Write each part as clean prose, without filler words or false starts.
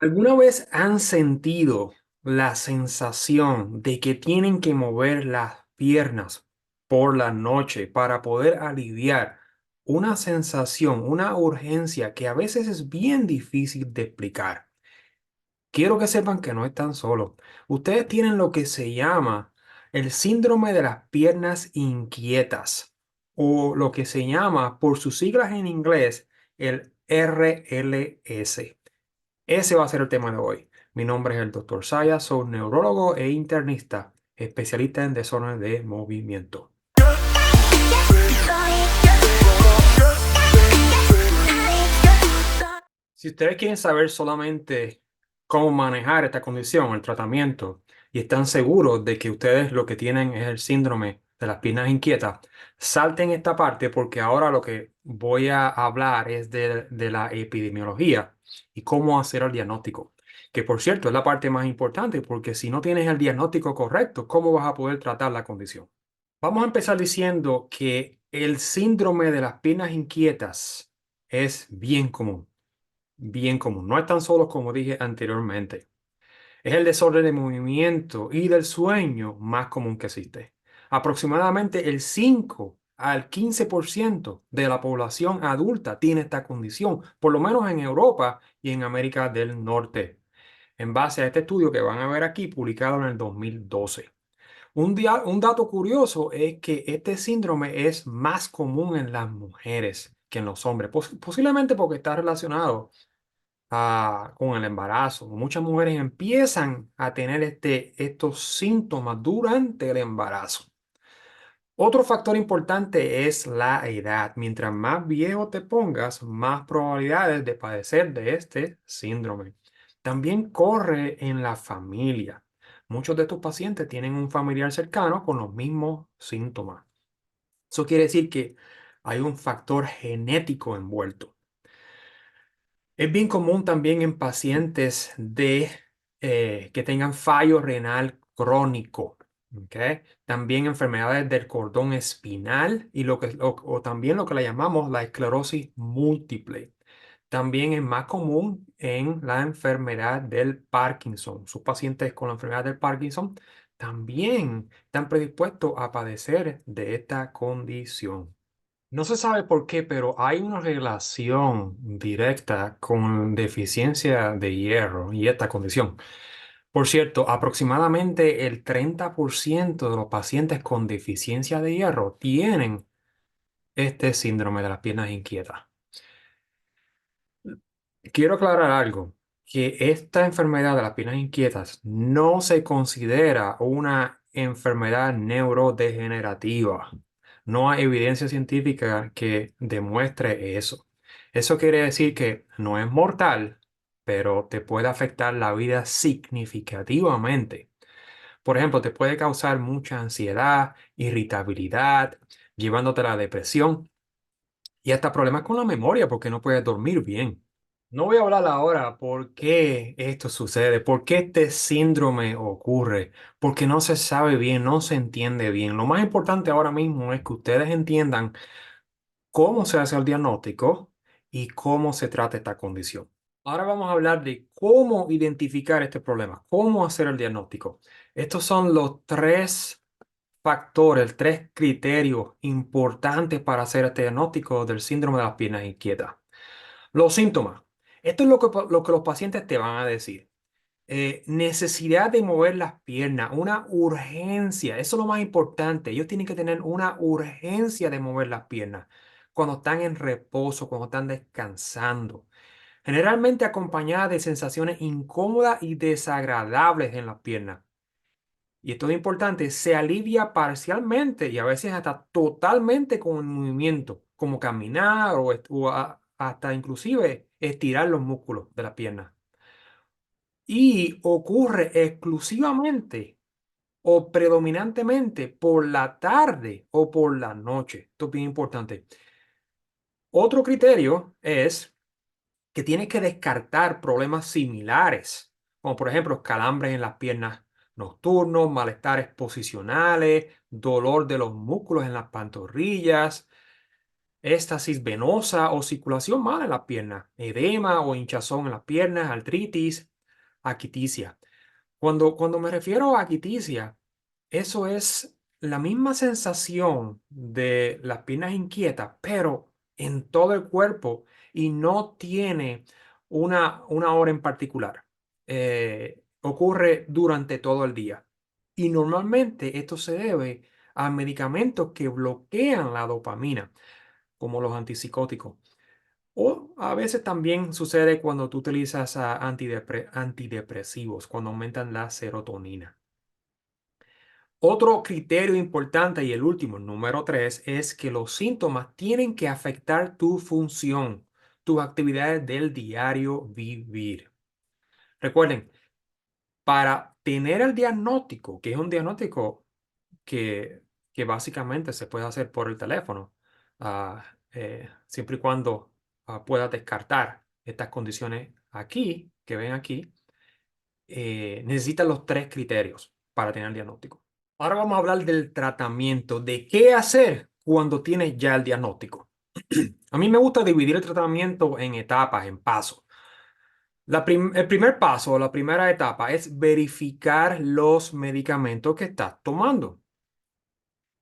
¿Alguna vez han sentido la sensación de que tienen que mover las piernas por la noche para poder aliviar una sensación, una urgencia que a veces es bien difícil de explicar? Quiero que sepan que no están solos. Ustedes tienen lo que se llama el síndrome de las piernas inquietas o lo que se llama por sus siglas en inglés el RLS. Ese va a ser el tema de hoy. Mi nombre es el Dr. Saya, soy neurólogo e internista, especialista en desórdenes de movimiento. Si ustedes quieren saber solamente cómo manejar esta condición, el tratamiento, y están seguros de que ustedes lo que tienen es el síndrome de las piernas inquietas, salten esta parte porque ahora lo que voy a hablar es de la epidemiología y cómo hacer el diagnóstico. Que por cierto es la parte más importante porque si no tienes el diagnóstico correcto, ¿cómo vas a poder tratar la condición? Vamos a empezar diciendo que el síndrome de las piernas inquietas es bien común. Bien común. No es tan solo como dije anteriormente. Es el desorden de movimiento y del sueño más común que existe. Aproximadamente el 5 al 15% de la población adulta tiene esta condición, por lo menos en Europa y en América del Norte, en base a este estudio que van a ver aquí, publicado en el 2012. Un dato curioso es que este síndrome es más común en las mujeres que en los hombres, posiblemente porque está relacionado con el embarazo. Muchas mujeres empiezan a tener estos síntomas durante el embarazo. Otro factor importante es la edad. Mientras más viejo te pongas, más probabilidades de padecer de este síndrome. También corre en la familia. Muchos de estos pacientes tienen un familiar cercano con los mismos síntomas. Eso quiere decir que hay un factor genético envuelto. Es bien común también en pacientes que tengan fallo renal crónico, ¿ok? También enfermedades del cordón espinal y o también lo que le llamamos la esclerosis múltiple. También es más común en la enfermedad del Parkinson. Sus pacientes con la enfermedad del Parkinson también están predispuestos a padecer de esta condición. No se sabe por qué, pero hay una relación directa con deficiencia de hierro y esta condición. Por cierto, aproximadamente el 30% de los pacientes con deficiencia de hierro tienen este síndrome de las piernas inquietas. Quiero aclarar algo, que esta enfermedad de las piernas inquietas no se considera una enfermedad neurodegenerativa. No hay evidencia científica que demuestre eso. Eso quiere decir que no es mortal, pero te puede afectar la vida significativamente. Por ejemplo, te puede causar mucha ansiedad, irritabilidad, llevándote a la depresión y hasta problemas con la memoria porque no puedes dormir bien. No voy a hablar ahora por qué esto sucede, por qué este síndrome ocurre, porque no se sabe bien, no se entiende bien. Lo más importante ahora mismo es que ustedes entiendan cómo se hace el diagnóstico y cómo se trata esta condición. Ahora vamos a hablar de cómo identificar este problema, cómo hacer el diagnóstico. Estos son los tres factores, tres criterios importantes para hacer este diagnóstico del síndrome de las piernas inquietas. Los síntomas. Esto es lo que los pacientes te van a decir. Necesidad de mover las piernas, una urgencia. Eso es lo más importante. Ellos tienen que tener una urgencia de mover las piernas cuando están en reposo, cuando están descansando. Generalmente acompañada de sensaciones incómodas y desagradables en las piernas. Y esto es importante, se alivia parcialmente y a veces hasta totalmente con el movimiento, como caminar hasta inclusive estirar los músculos de la pierna. Y ocurre exclusivamente o predominantemente por la tarde o por la noche. Esto es bien importante. Otro criterio es que tienes que descartar problemas similares, como por ejemplo calambres en las piernas nocturnos, malestares posicionales, dolor de los músculos en las pantorrillas, éstasis venosa o circulación mala en las piernas, edema o hinchazón en las piernas, artritis, Akiticia. Cuando me refiero a akiticia, eso es la misma sensación de las piernas inquietas, pero en todo el cuerpo y no tiene una hora en particular. Ocurre durante todo el día. Y normalmente esto se debe a medicamentos que bloquean la dopamina, como los antipsicóticos. O a veces también sucede cuando tú utilizas antidepresivos, cuando aumentan la serotonina. Otro criterio importante y el último, número 3, es que los síntomas tienen que afectar tu función, tus actividades del diario vivir. Recuerden, para tener el diagnóstico, que es un diagnóstico que, que básicamente se puede hacer por el teléfono, siempre y cuando puedas descartar estas condiciones aquí, que ven aquí, necesitan los 3 criterios para tener el diagnóstico. Ahora vamos a hablar del tratamiento, de qué hacer cuando tienes ya el diagnóstico. A mí me gusta dividir el tratamiento en etapas, en pasos. El primer paso, la primera etapa es verificar los medicamentos que estás tomando.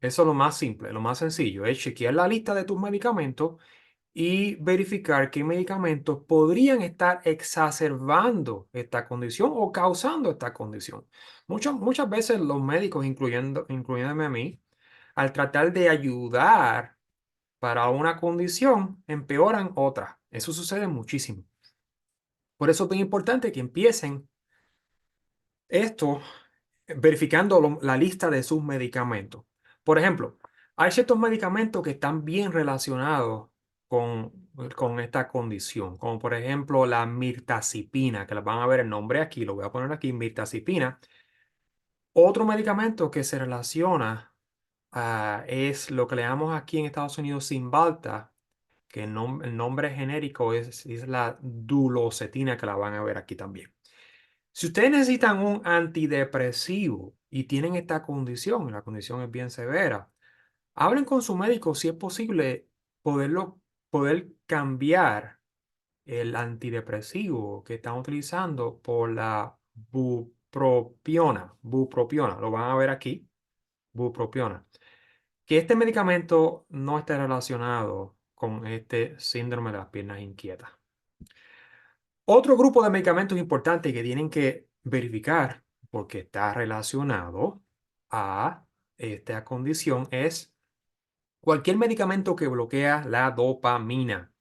Eso es lo más simple, lo más sencillo, es chequear la lista de tus medicamentos y verificar qué medicamentos podrían estar exacerbando esta condición o causando esta condición. Muchas veces los médicos, incluyéndome a mí, al tratar de ayudar para una condición, empeoran otra. Eso sucede muchísimo. Por eso es bien importante que empiecen esto verificando la lista de sus medicamentos. Por ejemplo, hay ciertos medicamentos que están bien relacionados con esta condición, como por ejemplo la mirtazapina, que la van a ver el nombre aquí, lo voy a poner aquí, mirtazapina. Otro medicamento que se relaciona es lo que le llamamos aquí en Estados Unidos Cymbalta, que el nombre genérico es la dulocetina, que la van a ver aquí también. Si ustedes necesitan un antidepresivo y tienen esta condición, y la condición es bien severa, hablen con su médico si es posible poder cambiar el antidepresivo que están utilizando por la bupropiona. Bupropiona, lo van a ver aquí, bupropiona. Que este medicamento no esté relacionado con este síndrome de las piernas inquietas. Otro grupo de medicamentos importantes que tienen que verificar porque está relacionado a esta condición es cualquier medicamento que bloquea la dopamina,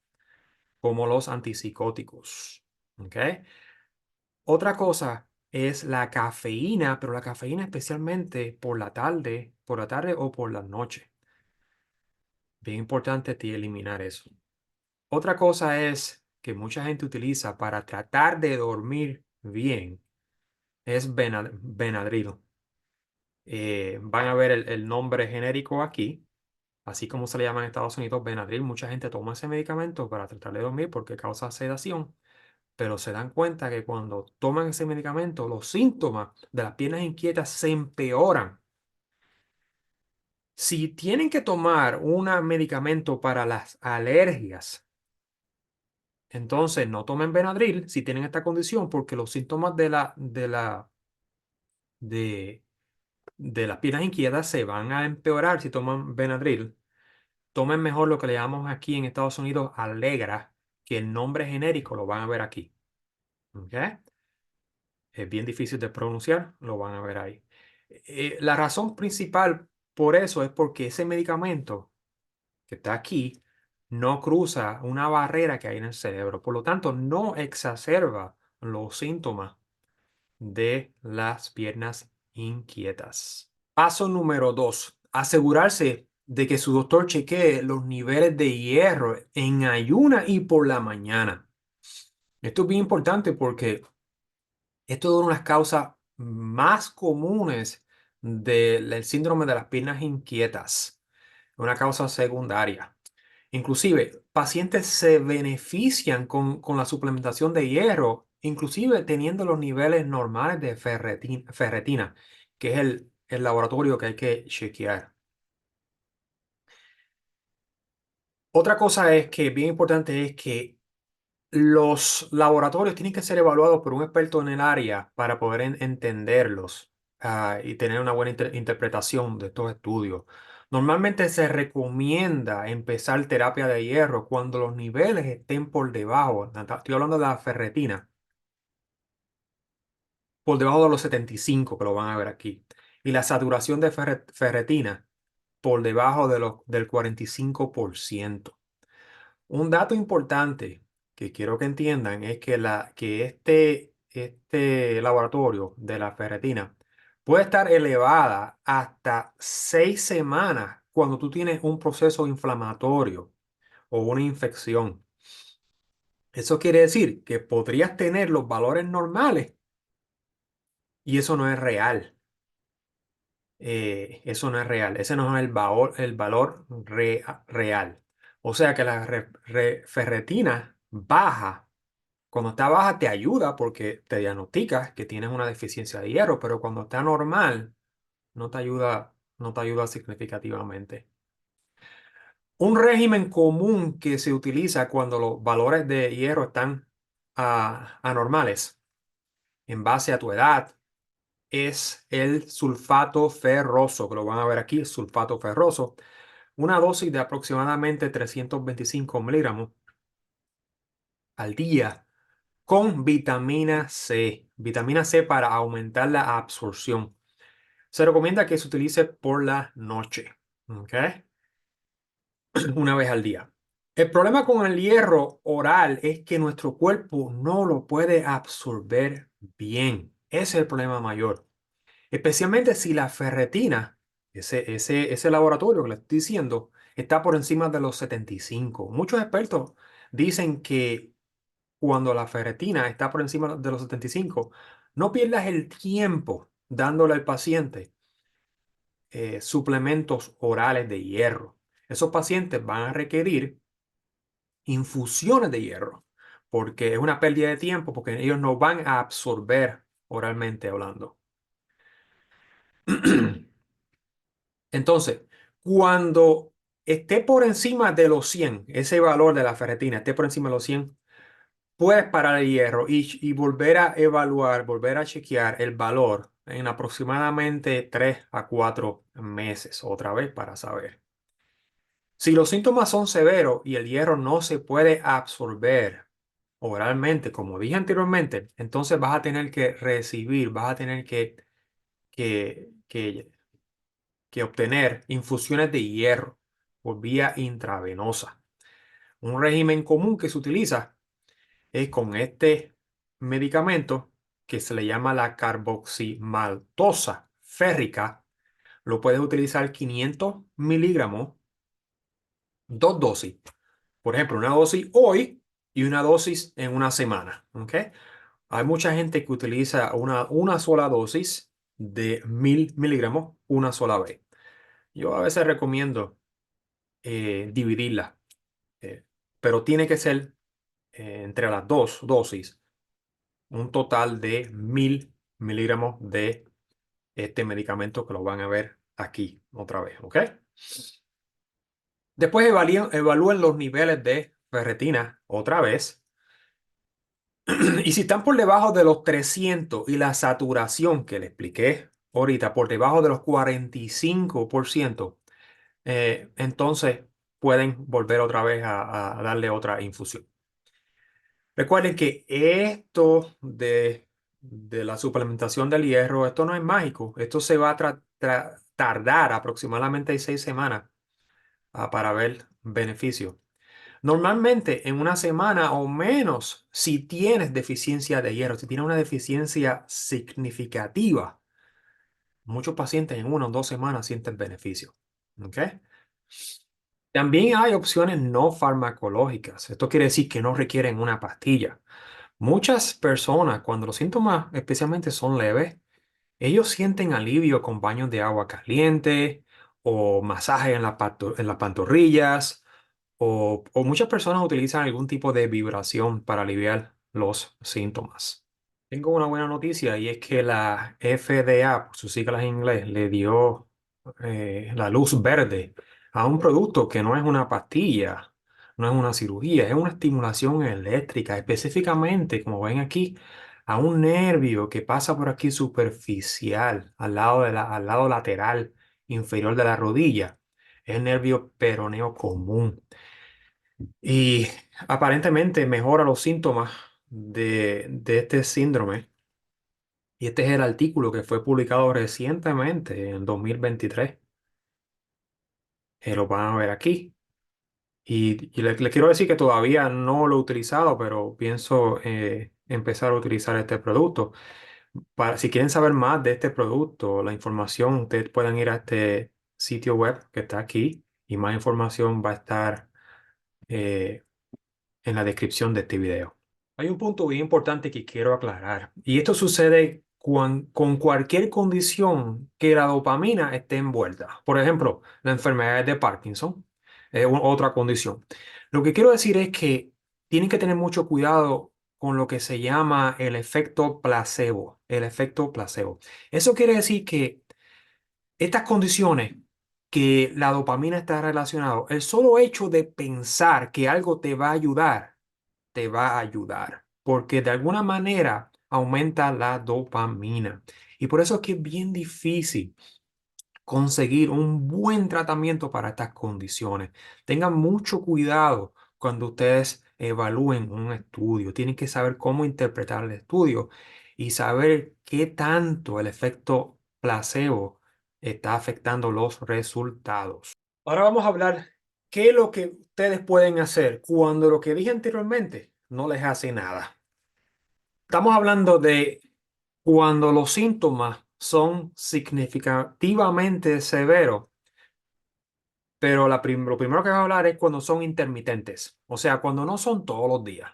como los antipsicóticos. ¿Ok? Otra cosa es la cafeína, pero la cafeína especialmente por la tarde o por la noche. Bien importante eliminar eso. Otra cosa es que mucha gente utiliza para tratar de dormir bien es Benadryl. Van a ver el nombre genérico aquí, así como se le llama en Estados Unidos, Benadryl. Mucha gente toma ese medicamento para tratar de dormir porque causa sedación, pero se dan cuenta que cuando toman ese medicamento, los síntomas de las piernas inquietas se empeoran. Si tienen que tomar un medicamento para las alergias, entonces no tomen Benadryl si tienen esta condición porque los síntomas de de las piernas inquietas se van a empeorar si toman Benadryl. Tomen mejor lo que le llamamos aquí en Estados Unidos Allegra, que el nombre genérico lo van a ver aquí. ¿Ok? Es bien difícil de pronunciar, lo van a ver ahí. La razón principal por eso es porque ese medicamento que está aquí no cruza una barrera que hay en el cerebro. Por lo tanto, no exacerba los síntomas de las piernas inquietas. Paso número 2. Asegurarse de que su doctor chequee los niveles de hierro en ayuna y por la mañana. Esto es bien importante porque esto es una de las causas más comunes del síndrome de las piernas inquietas, una causa secundaria. Inclusive, pacientes se benefician con la suplementación de hierro, inclusive teniendo los niveles normales de ferretina, que es el laboratorio que hay que chequear. Otra cosa es que bien importante es que Los laboratorios tienen que ser evaluados por un experto en el área para poder entenderlos, y tener una buena interpretación de estos estudios. Normalmente se recomienda empezar terapia de hierro cuando los niveles estén por debajo, estoy hablando de la ferretina, por debajo de los 75, que lo van a ver aquí, y la saturación de ferretina por debajo de del 45%. Un dato importante que quiero que entiendan es que, que este laboratorio de la ferretina puede estar elevada hasta 6 semanas cuando tú tienes un proceso inflamatorio o una infección. Eso quiere decir que podrías tener los valores normales y eso no es real. Eso no es real. Ese no es el valor real. O sea que la ferretina baja. Cuando está baja te ayuda porque te diagnosticas que tienes una deficiencia de hierro, pero cuando está normal no te ayuda significativamente. Un régimen común que se utiliza cuando los valores de hierro están anormales en base a tu edad es el sulfato ferroso, que lo van a ver aquí, sulfato ferroso, una dosis de aproximadamente 325 miligramos al día con vitamina C para aumentar la absorción. Se recomienda que se utilice por la noche, ¿ok? Una vez al día. El problema con el hierro oral es que nuestro cuerpo no lo puede absorber bien. Ese es el problema mayor. Especialmente si la ferretina, ese laboratorio que le estoy diciendo, está por encima de los 75. Muchos expertos dicen que cuando la ferretina está por encima de los 75, no pierdas el tiempo dándole al paciente suplementos orales de hierro. Esos pacientes van a requerir infusiones de hierro, porque es una pérdida de tiempo, porque ellos no van a absorber oralmente hablando. Entonces, cuando esté por encima de los 100, ese valor de la ferretina esté por encima de los 100, puedes parar el hierro y volver a evaluar, volver a chequear el valor en aproximadamente 3 a 4 meses, otra vez para saber. Si los síntomas son severos y el hierro no se puede absorber oralmente, como dije anteriormente, entonces vas a tener que vas a tener que, que, que obtener infusiones de hierro por vía intravenosa. Un régimen común que se utiliza es con este medicamento que se le llama la carboximaltosa férrica. Lo puedes utilizar 500 miligramos, dos dosis. Por ejemplo, una dosis hoy y una dosis en una semana. ¿Ok? Hay mucha gente que utiliza una sola dosis de 1000 miligramos una sola vez. Yo a veces recomiendo dividirla, eh, pero tiene que ser entre las dos dosis un total de 1000 miligramos de este medicamento que lo van a ver aquí otra vez, ¿ok? Después evalúen los niveles de ferretina otra vez. Y si están por debajo de los 300 y la saturación que le expliqué ahorita, por debajo de los 45%, entonces pueden volver otra vez a darle otra infusión. Recuerden que esto de la suplementación del hierro, esto no es mágico. Esto se va a tardar aproximadamente 6 semanas, para ver beneficio. Normalmente en una semana o menos, si tienes deficiencia de hierro, si tienes una deficiencia significativa, muchos pacientes en 1 o 2 semanas sienten beneficio. ¿Ok? También hay opciones no farmacológicas. Esto quiere decir que no requieren una pastilla. Muchas personas, cuando los síntomas especialmente son leves, ellos sienten alivio con baños de agua caliente o masaje en en las pantorrillas o muchas personas utilizan algún tipo de vibración para aliviar los síntomas. Tengo una buena noticia y es que la FDA, por sus siglas en inglés, le dio la luz verde a un producto que no es una pastilla, no es una cirugía, es una estimulación eléctrica, específicamente, como ven aquí, a un nervio que pasa por aquí superficial, al lado lateral inferior de la rodilla. Es el nervio peroneo común. Y aparentemente mejora los síntomas de este síndrome. Y este es el artículo que fue publicado recientemente, en 2023. Lo van a ver aquí. Y le quiero decir que todavía no lo he utilizado, pero pienso empezar a utilizar este producto. Si quieren saber más de este producto, la información, ustedes pueden ir a este sitio web que está aquí y más información va a estar eh, en la descripción de este video. Hay un punto bien importante que quiero aclarar, y esto sucede con cualquier condición que la dopamina esté envuelta. Por ejemplo, la enfermedad de Parkinson es otra condición. Lo que quiero decir es que tienen que tener mucho cuidado con lo que se llama el efecto placebo. El efecto placebo. Eso quiere decir que estas condiciones que la dopamina está relacionado, el solo hecho de pensar que algo te va a ayudar te va a ayudar, porque de alguna manera aumenta la dopamina. Y por eso es que es bien difícil conseguir un buen tratamiento para estas condiciones. Tengan mucho cuidado cuando ustedes evalúen un estudio. Tienen que saber cómo interpretar el estudio y saber qué tanto el efecto placebo está afectando los resultados. Ahora vamos a hablar qué es lo que ustedes pueden hacer cuando lo que dije anteriormente no les hace nada. Estamos hablando de cuando los síntomas son significativamente severos, pero lo primero que voy a hablar es cuando son intermitentes, o sea, cuando no son todos los días,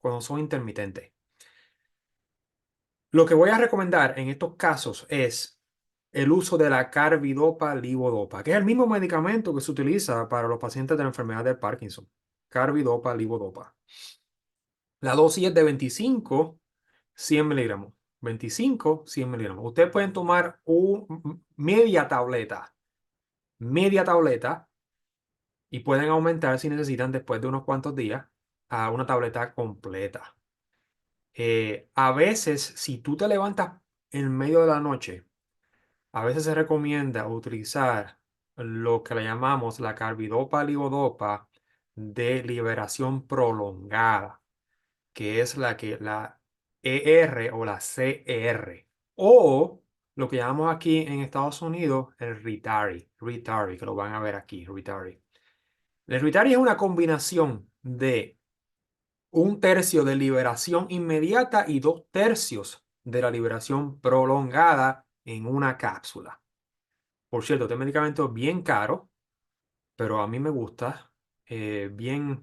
cuando son intermitentes. Lo que voy a recomendar en estos casos es el uso de la carbidopa-levodopa, que es el mismo medicamento que se utiliza para los pacientes de la enfermedad de Parkinson. Carbidopa-levodopa. La dosis es de 25, 100 miligramos. 25, 100 miligramos. Ustedes pueden tomar media tableta, y pueden aumentar si necesitan después de unos cuantos días a una tableta completa. A veces, si tú te levantas en medio de la noche, a veces se recomienda utilizar lo que le llamamos la carbidopa-levodopa de liberación prolongada, que es la ER o la CR, o lo que llamamos aquí en Estados Unidos el Ritari, que lo van a ver aquí, Ritari. El Ritari es una combinación de un tercio de liberación inmediata y dos tercios de la liberación prolongada en una cápsula. Por cierto, este medicamento es bien caro, pero a mí me gusta, bien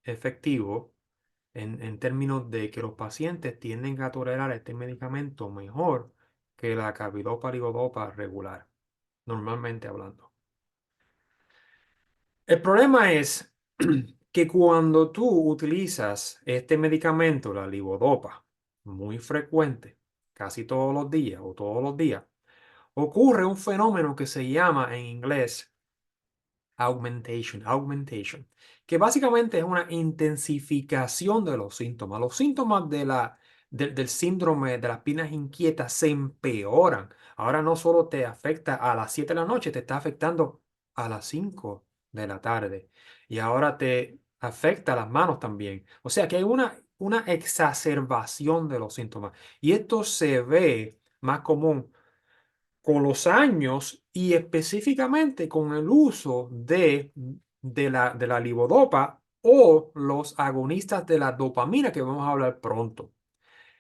efectivo en términos de que los pacientes tienden a tolerar este medicamento mejor que la carbidopa-levodopa regular, normalmente hablando. El problema es que cuando tú utilizas este medicamento, la levodopa, muy frecuente, casi todos los días o todos los días, ocurre un fenómeno que se llama en inglés augmentation, que básicamente es una intensificación de los síntomas. Los síntomas del síndrome de las piernas inquietas se empeoran. Ahora no solo te afecta a las 7 de la noche, te está afectando a las 5 de la tarde. Y ahora te afecta a las manos también. O sea que hay una exacerbación de los síntomas. Y esto se ve más común con los años y específicamente con el uso de la levodopa o los agonistas de la dopamina que vamos a hablar pronto.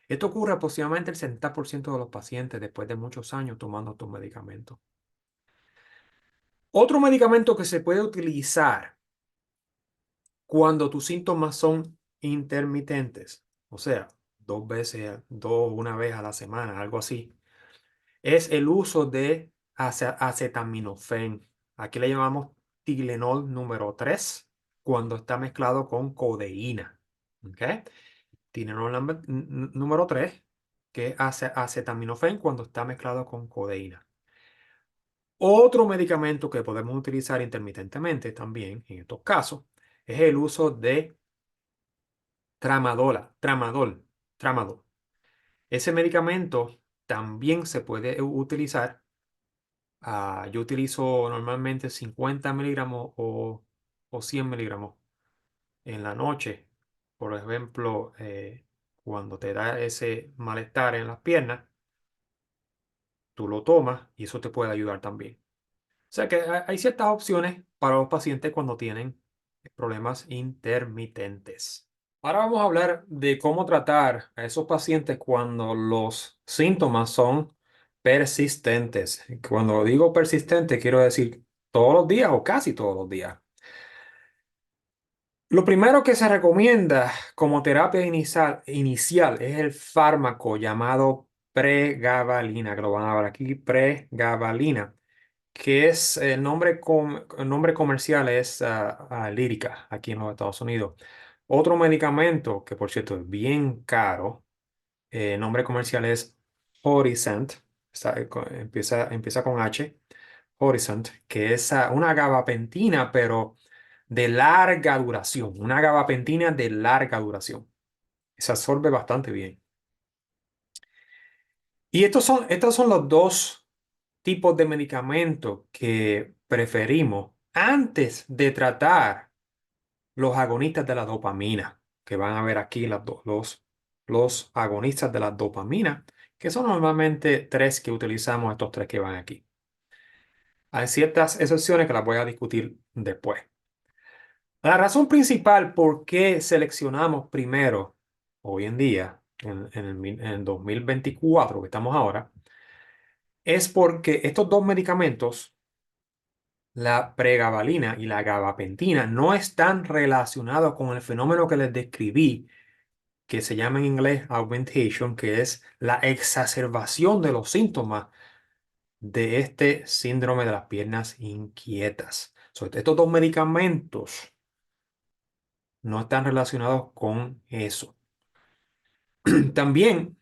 Esto ocurre aproximadamente el 70% de los pacientes después de muchos años tomando estos medicamentos. Otro medicamento que se puede utilizar cuando tus síntomas son intermitentes, o sea, una vez a la semana, algo así, es el uso de acetaminofén. Aquí le llamamos Tylenol número 3 cuando está mezclado con codeína. ¿Ok? Tylenol número 3, que es acetaminofén cuando está mezclado con codeína. Otro medicamento que podemos utilizar intermitentemente también en estos casos es el uso de tramadol. Ese medicamento también se puede utilizar. Yo utilizo normalmente 50 miligramos o 100 miligramos en la noche. Por ejemplo, cuando te da ese malestar en las piernas, tú lo tomas y eso te puede ayudar también. O sea que hay ciertas opciones para los pacientes cuando tienen problemas intermitentes. Ahora vamos a hablar de cómo tratar a esos pacientes cuando los síntomas son persistentes. Cuando digo persistente, quiero decir todos los días o casi todos los días. Lo primero que se recomienda como terapia inicial es el fármaco llamado pregabalina, que lo van a ver aquí, pregabalina, que es el nombre comercial es Lírica aquí en los Estados Unidos. Otro medicamento que por cierto es bien caro, el nombre comercial es Horisant, empieza con H, Horisant, que es una gabapentina, pero de larga duración, una gabapentina de larga duración. Se absorbe bastante bien. Y estos son los dos tipos de medicamentos que preferimos antes de tratar los agonistas de la dopamina, que van a ver aquí los agonistas de la dopamina, que son normalmente tres que utilizamos, estos tres que van aquí. Hay ciertas excepciones que las voy a discutir después. La razón principal por qué seleccionamos primero, hoy en día, en el 2024 que estamos ahora, es porque estos dos medicamentos, la pregabalina y la gabapentina, no están relacionados con el fenómeno que les describí, que se llama en inglés augmentation, que es la exacerbación de los síntomas de este síndrome de las piernas inquietas. Estos dos medicamentos no están relacionados con eso. También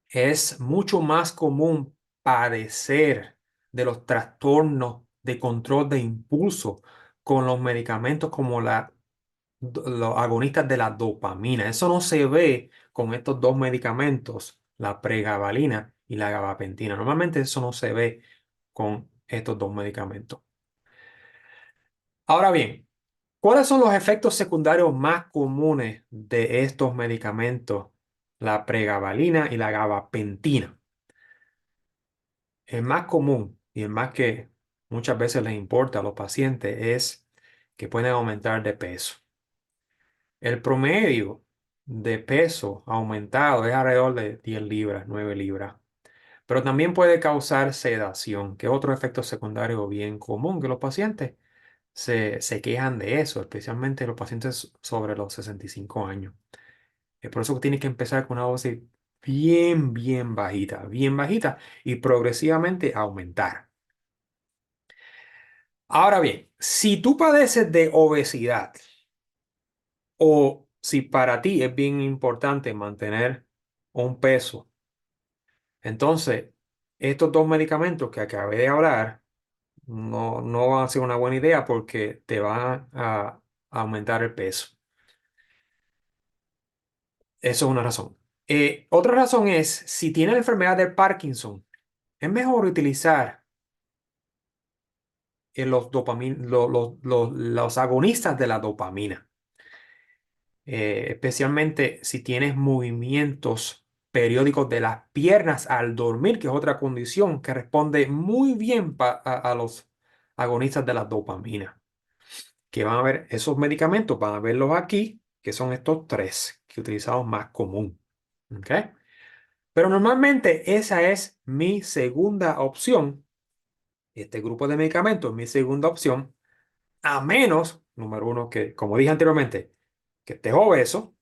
es mucho más común padecer de los trastornos de control de impulso con los medicamentos como los agonistas de la dopamina. Eso no se ve con estos dos medicamentos, la pregabalina y la gabapentina. Normalmente eso no se ve con estos dos medicamentos. Ahora bien, ¿cuáles son los efectos secundarios más comunes de estos medicamentos, la pregabalina y la gabapentina? El más común y el más que muchas veces les importa a los pacientes es que pueden aumentar de peso. El promedio de peso aumentado es alrededor de 10 libras, 9 libras. Pero también puede causar sedación, que es otro efecto secundario bien común, que los pacientes se quejan de eso, especialmente los pacientes sobre los 65 años. Es por eso que tiene que empezar con una dosis bien bajita y progresivamente aumentar. Ahora bien, si tú padeces de obesidad o si para ti es bien importante mantener un peso, entonces estos dos medicamentos que acabé de hablar no van a ser una buena idea porque te van a aumentar el peso. Eso es una razón. Otra razón es, si tienes la enfermedad de Parkinson, es mejor utilizar los agonistas de la dopamina, especialmente si tienes movimientos periódicos de las piernas al dormir, que es otra condición que responde muy bien a los agonistas de la dopamina. Que van a ver esos medicamentos, van a verlos aquí, que son estos tres que utilizamos más común. ¿Ok? Pero normalmente esa es mi segunda opción. Este grupo de medicamentos es mi segunda opción, a menos, número uno, que como dije anteriormente, que estés obeso,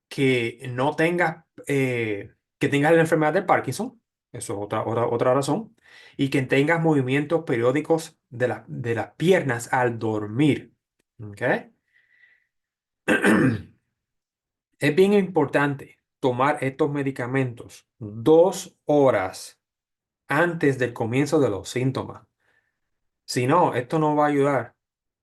que no tengas, que tengas la enfermedad de Parkinson, eso es otra razón, y que tengas movimientos periódicos de las piernas al dormir. ¿Ok? Es bien importante tomar estos medicamentos 2 horas antes del comienzo de los síntomas. Si no, esto no va a ayudar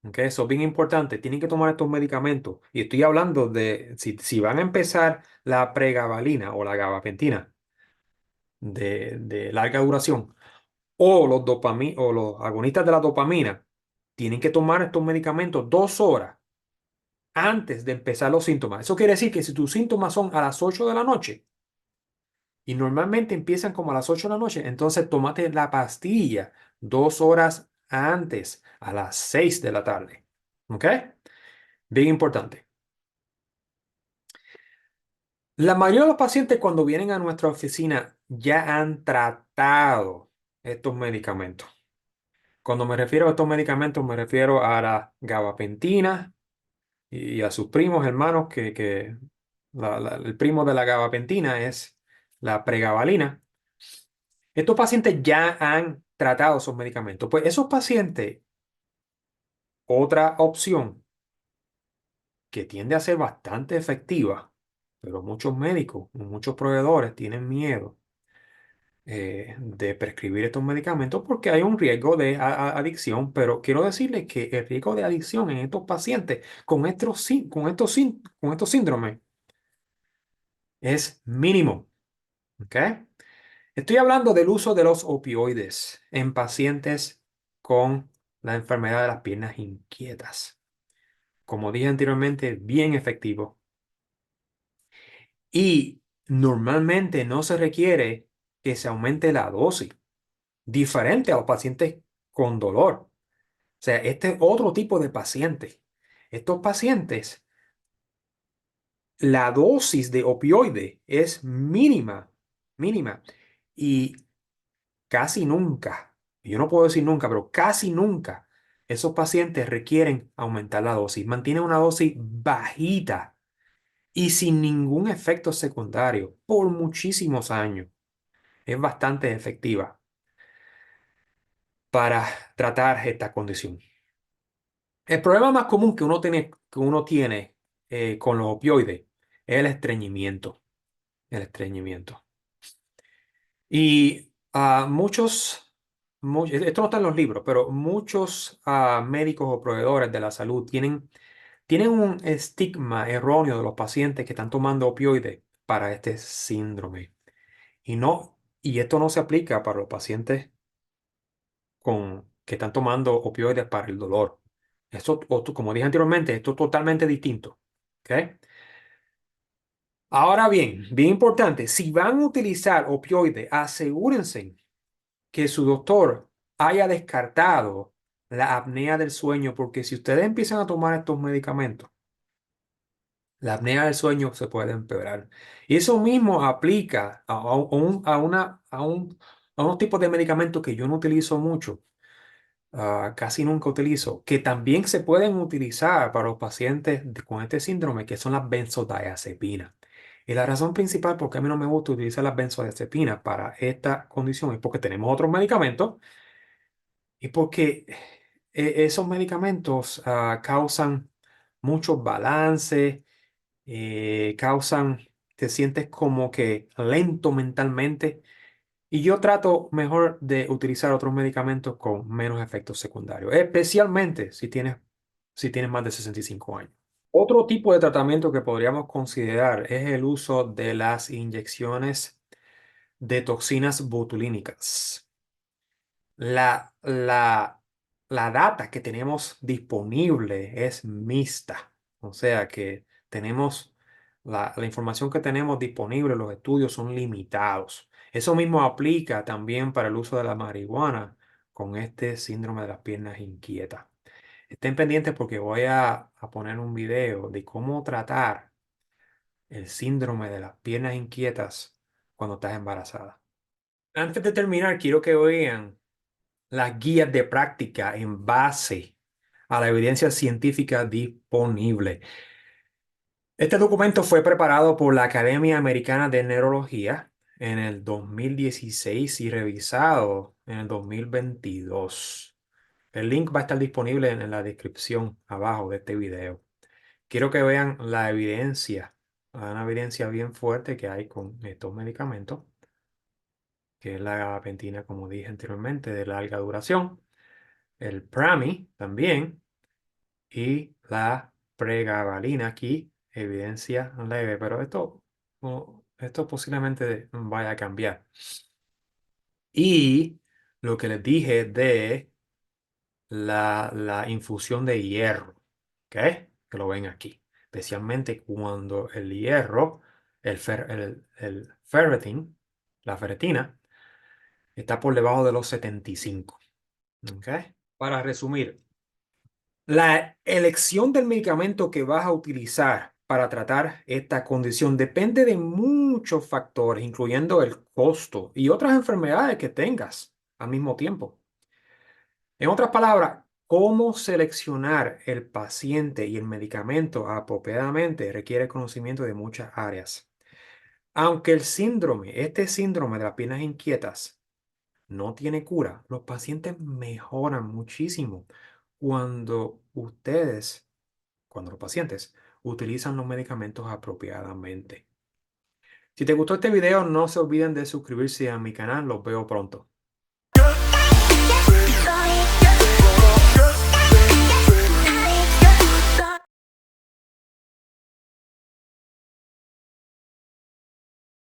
¿Ok? Eso es bien importante. Tienen que tomar estos medicamentos. Y estoy hablando de si van a empezar la pregabalina o la gabapentina de larga duración o o los agonistas de la dopamina, tienen que tomar estos medicamentos 2 horas antes de empezar los síntomas. Eso quiere decir que si tus síntomas son a las 8 de la noche y normalmente empiezan como a las 8 de la noche, entonces tómate la pastilla 2 horas antes, a las 6 de la tarde. ¿Ok? Bien importante. La mayoría de los pacientes cuando vienen a nuestra oficina ya han tratado estos medicamentos. Cuando me refiero a estos medicamentos, me refiero a la gabapentina y a sus primos hermanos, que el primo de la gabapentina es la pregabalina. Estos pacientes ya han tratado esos medicamentos. Pues esos pacientes, otra opción que tiende a ser bastante efectiva, pero muchos médicos, muchos proveedores tienen miedo de prescribir estos medicamentos porque hay un riesgo de adicción, pero quiero decirles que el riesgo de adicción en estos pacientes con estos síndromes es mínimo. ¿Ok? Estoy hablando del uso de los opioides en pacientes con la enfermedad de las piernas inquietas. Como dije anteriormente, bien efectivo. Y normalmente no se requiere que se aumente la dosis, diferente a los pacientes con dolor. O sea, este es otro tipo de paciente. Estos pacientes, la dosis de opioide es mínima, mínima. Y casi nunca, yo no puedo decir nunca, pero casi nunca, esos pacientes requieren aumentar la dosis. Mantienen una dosis bajita y sin ningún efecto secundario por muchísimos años. Es bastante efectiva para tratar esta condición. El problema más común que uno tiene con los opioides es el estreñimiento. El estreñimiento. Y esto no está en los libros, pero muchos médicos o proveedores de la salud tienen un estigma erróneo de los pacientes que están tomando opioides para este síndrome. Y esto no se aplica para los pacientes que están tomando opioides para el dolor. Como dije anteriormente, esto es totalmente distinto. ¿Ok? Ahora bien, bien importante, si van a utilizar opioides, asegúrense que su doctor haya descartado la apnea del sueño, porque si ustedes empiezan a tomar estos medicamentos, la apnea del sueño se puede empeorar. Y eso mismo aplica a unos tipos de medicamentos que yo no utilizo mucho, casi nunca utilizo, que también se pueden utilizar para los pacientes con este síndrome, que son las benzodiazepinas. Y la razón principal por qué a mí no me gusta utilizar las benzodiazepinas para esta condición es porque tenemos otros medicamentos y porque esos medicamentos causan muchos balances, te sientes como que lento mentalmente. Y yo trato mejor de utilizar otros medicamentos con menos efectos secundarios, especialmente si tienes más de 65 años. Otro tipo de tratamiento que podríamos considerar es el uso de las inyecciones de toxinas botulínicas. La, la, la data que tenemos disponible es mixta, o sea que la información que tenemos disponible, los estudios son limitados. Eso mismo aplica también para el uso de la marihuana con este síndrome de las piernas inquietas. Estén pendientes porque voy a poner un video de cómo tratar el síndrome de las piernas inquietas cuando estás embarazada. Antes de terminar, quiero que vean las guías de práctica en base a la evidencia científica disponible. Este documento fue preparado por la Academia Americana de Neurología en el 2016 y revisado en el 2022. El link va a estar disponible en la descripción abajo de este video. Quiero que vean la evidencia, una evidencia bien fuerte que hay con estos medicamentos, que es la gabapentina, como dije anteriormente, de larga duración. El Prami también. Y la pregabalina aquí, evidencia leve, pero esto posiblemente vaya a cambiar. Y lo que les dije de la infusión de hierro, ¿ok? Que lo ven aquí. Especialmente cuando el hierro, el ferritin, la ferritina, está por debajo de los 75, ¿ok? Para resumir, la elección del medicamento que vas a utilizar para tratar esta condición depende de muchos factores, incluyendo el costo y otras enfermedades que tengas al mismo tiempo. En otras palabras, cómo seleccionar el paciente y el medicamento apropiadamente requiere conocimiento de muchas áreas. Aunque este síndrome de las piernas inquietas, no tiene cura, los pacientes mejoran muchísimo cuando cuando los pacientes utilizan los medicamentos apropiadamente. Si te gustó este video, no se olviden de suscribirse a mi canal. Los veo pronto.